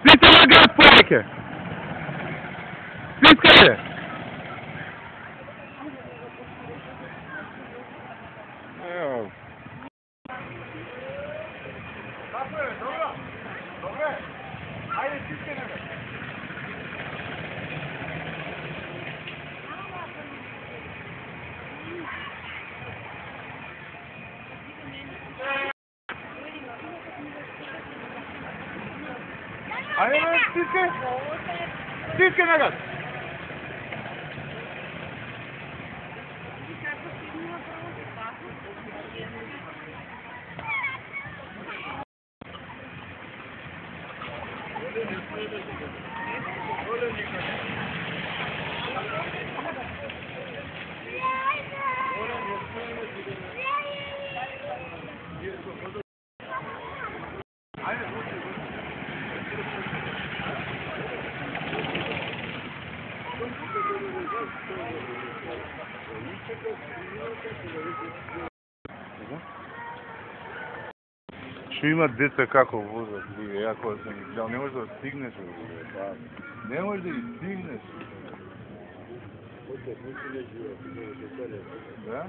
Spite lagat, poveke! Spite! Evo. Tako je, dobro? Dobro je? Ajde, spite nebe! Ajde, stiske! Stiske nagat! Ще имат деца како возат, ја кога съм ги гледал, не можеш да стигнеш, не можеш да ги стигнеш. Да?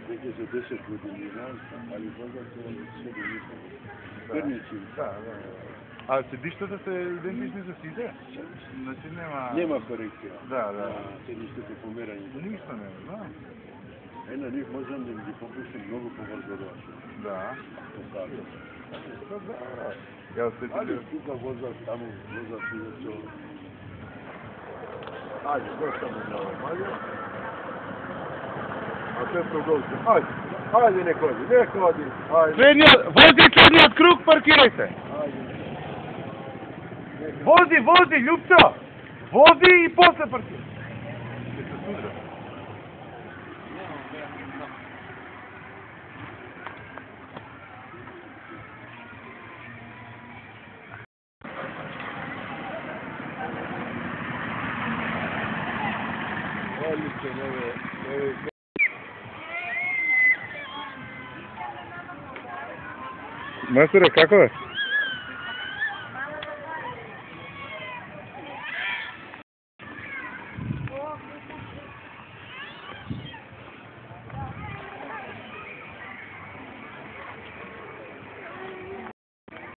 Деке за 10 години, знаеш, али возат се все до никога. Перници. Да. А седиштата се идентични за сите? Значи нема... Нема корекција. Да. Седиштата померање. Ништо нема, да. На нив можам да ги попуштам многу побрзо да ваше. Да. Да. Ја се Али тука возат, таму возат и со... Ајде, доста му на овај, а се продолжи. Ајде, не ходи, Вози черниот круг, паркирај се. Вози, Љупчо! Вози и после паркирај. Мајсторе, како е?